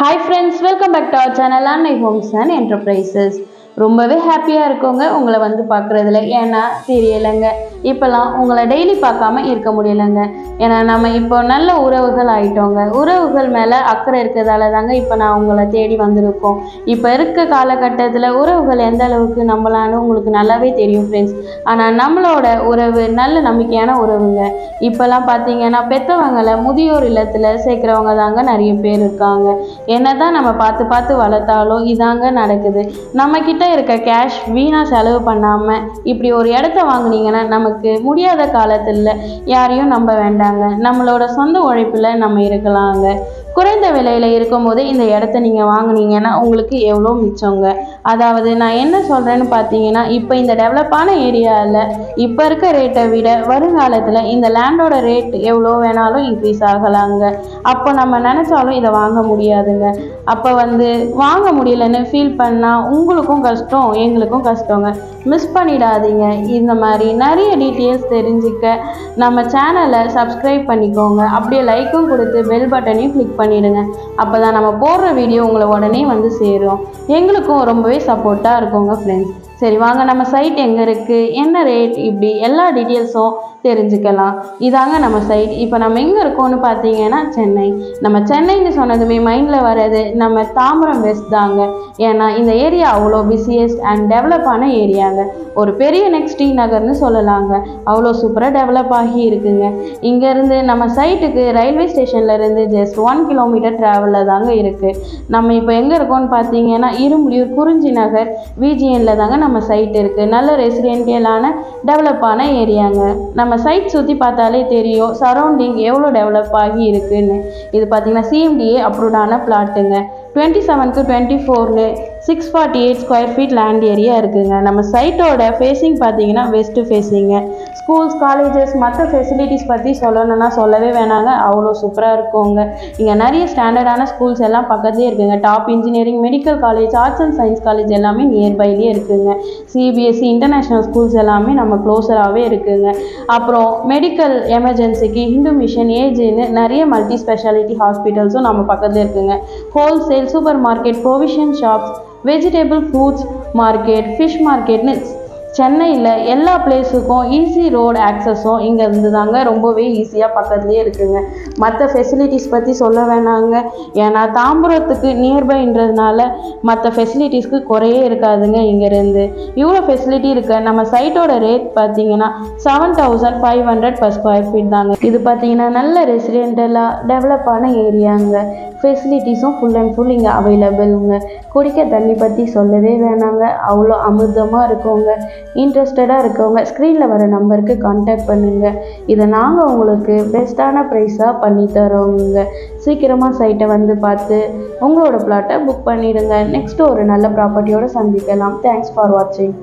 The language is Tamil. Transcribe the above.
Hi friends, welcome back to our channel Annai Homes and Enterprises. ரொம்பவே ஹாப்பியாக இருக்கோங்க உங்களை வந்து பார்க்குறதுல. ஏன்னா தெரியலைங்க, இப்போல்லாம் உங்களை டெய்லி பார்க்காம இருக்க முடியலைங்க. ஏன்னா நம்ம இப்போ நல்ல உறவுகள் ஆகிட்டோங்க. உறவுகள் மேலே அக்கறை இருக்கிறதால தாங்க இப்போ நான் உங்களை தேடி வந்திருக்கோம். இப்போ இருக்க காலகட்டத்தில் உறவுகள் எந்த அளவுக்கு நம்மளான்னு உங்களுக்கு நல்லாவே தெரியும் ஃப்ரெண்ட்ஸ். ஆனால் நம்மளோட உறவு நல்ல நம்பிக்கையான உறவுங்க. இப்போல்லாம் பார்த்தீங்கன்னா பெற்றவங்களை முதியோர் இல்லத்தில் சேர்க்குறவங்க தாங்க நிறைய பேர் இருக்காங்க. என்ன தான் நம்ம பார்த்து பார்த்து வளர்த்தாலும் இதாங்க நடக்குது. நம்மக்கிட்ட இருக்க கேஷ் வீணாக செலவு பண்ணாமல் இப்படி ஒரு இடத்த வாங்கினீங்கன்னா நமக்கு முடியாத காலத்தில் யாரையும் நம்ப வேண்டாங்க. நம்மளோட சொந்த உழைப்பில் நம்ம இருக்கலாங்க. குறைந்த விலையில் இருக்கும்போது இந்த இடத்த நீங்கள் வாங்கினீங்கன்னா உங்களுக்கு எவ்வளோ மிச்சங்க. அதாவது நான் என்ன சொல்கிறேன்னு பார்த்தீங்கன்னா, இப்போ இந்த டெவலப்பான ஏரியாவில் இப்போ இருக்க ரேட்டை விட வருங்காலத்தில் இந்த லேண்டோட ரேட் எவ்வளோ வேணாலும் இன்க்ரீஸ் ஆகலாங்க. அப்போ நம்ம நினச்சாலும் இதை வாங்க முடியாதுங்க. அப்போ வாங்க முடியலன்னு ஃபீல் பண்ணால் உங்களுக்கும் கஷ்டம், எங்களுக்கும் கஷ்டங்க. மிஸ் பண்ணிடாதீங்க. இந்த மாதிரி நிறைய டீட்டெயில்ஸ் தெரிஞ்சுக்க நம்ம சேனலை சப்ஸ்கிரைப் பண்ணிக்கோங்க. அப்படியே லைக்கும் கொடுத்து பெல் பட்டனையும் கிளிக் பண்ணிடுங்க. அப்போ தான் நம்ம போடுற வீடியோ உங்களை உடனே சேரும். எங்களுக்கும் ரொம்பவே சப்போர்ட்டாக இருக்குங்க ஃப்ரெண்ட்ஸ். சரி வாங்க, நம்ம சைட் எங்கே இருக்குது, என்ன ரேட், இப்படி எல்லா டீட்டெயில்ஸும் தெரிஞ்சுக்கலாம். இதாங்க நம்ம சைட். இப்போ நம்ம எங்கே இருக்கோம்னு பார்த்தீங்கன்னா சென்னை. நம்ம சென்னைன்னு சொன்னதுமே மைண்டில் வர்றது நம்ம தாம்பரம் வெஸ்ட் தாங்க. ஏன்னா இந்த ஏரியா அவ்வளோ பிஸியஸ்ட் அண்ட் டெவலப்பான ஏரியாங்க. ஒரு பெரிய நெக்ஸ்ட் டி நகர்னு சொல்லலாங்க. அவ்வளோ சூப்பராக டெவலப் ஆகி இருக்குங்க. இங்கேருந்து நம்ம சைட்டுக்கு ரயில்வே ஸ்டேஷன்லேருந்து ஜஸ்ட் 1 கிலோமீட்டர் ட்ராவலில் தாங்க இருக்குது. நம்ம இப்போ எங்கே இருக்கோம்னு பார்த்தீங்கன்னா இரும்புலியூர் குறிஞ்சி நகர் விஜிஎனில் தாங்க நம்ம சைட் இருக்குது. நல்ல ரெசிடென்டியலான டெவலப்பான ஏரியாங்க. நம்ம சைட் சுற்றி பார்த்தாலே தெரியும் சரௌண்டிங் எவ்வளோ டெவலப் ஆகி இருக்குன்னு. இது பார்த்தீங்கன்னா சிஎம்டிஏ அப்ரூவ்டான பிளாட்டுங்க. 27-24 648 ஸ்கொயர் ஃபீட் லேண்ட் ஏரியா இருக்குதுங்க. நம்ம சைட்டோட ஃபேஸிங் பார்த்தீங்கன்னா வெஸ்ட் ஃபேஸிங்க. ஸ்கூல்ஸ், காலேஜஸ், மற்ற ஃபெசிலிட்டிஸ் பற்றி சொல்லணும்னா சொல்லவே வேணாங்க. அவ்வளோ சூப்பராக இருக்குங்க. இங்கே நிறைய ஸ்டாண்டர்டான ஸ்கூல்ஸ் எல்லாம் பக்கத்துலேயே இருக்குதுங்க. Top engineering, medical college, arts and science college எல்லாமே நியர்பைலேயே இருக்குதுங்க. சிபிஎஸ்சி இன்டர்நேஷ்னல் ஸ்கூல்ஸ் எல்லாமே நம்ம க்ளோஸராகவே இருக்குதுங்க. அப்புறம் மெடிக்கல் எமர்ஜென்சிக்கு ஹிந்து மிஷன், ஏஜ்னு நிறைய மல்டி ஸ்பெஷாலிட்டி ஹாஸ்பிட்டல்ஸும் நம்ம பக்கத்தில் இருக்குதுங்க. Wholesale, supermarket, provision shops, vegetable, fruits market, fish மார்க்கெட்னு சென்னையில் எல்லா பிளேஸுக்கும் ஈஸி ரோடு ஆக்சஸும் இங்கே இருந்து தாங்க ரொம்பவே ஈஸியாக பக்கத்துலேயே இருக்குதுங்க. மற்ற ஃபெசிலிட்டிஸ் பற்றி சொல்ல வேணாங்க. ஏன்னா தாம்பரத்துக்கு நியர்பைன்றதுனால மற்ற ஃபெசிலிட்டிஸ்க்கு குறையே இருக்காதுங்க. இங்கேருந்து இவ்வளோ ஃபெசிலிட்டி இருக்க நம்ம சைட்டோட ரேட் பார்த்தீங்கன்னா 7500 per ஸ்கொயர் ஃபீட் தாங்க. இது பார்த்தீங்கன்னா நல்ல ரெசிடென்டலாக டெவலப்பான ஏரியாங்க. ஃபெசிலிட்டிஸும் ஃபுல் அண்ட் ஃபுல் இங்கே அவைலபிளுங்க. குடிக்க தண்ணி பற்றி சொல்லவே வேணாங்க. அவ்வளோ அமிர்தமாக இருக்குங்க. இன்ட்ரெஸ்டடாக இருக்கவங்க ஸ்க்ரீனில் வர நம்பருக்கு கான்டாக்ட் பண்ணுங்கள். இதை நாங்கள் உங்களுக்கு பெஸ்ட்டான ப்ரைஸாக பண்ணி தரோங்க. சீக்கிரமாக சைட்டை பார்த்து உங்களோட பிளாட்டை புக் பண்ணிடுங்க. நெக்ஸ்ட்டு ஒரு நல்ல ப்ராப்பர்ட்டியோடு சந்திக்கலாம். தேங்க்ஸ் ஃபார் வாட்சிங்.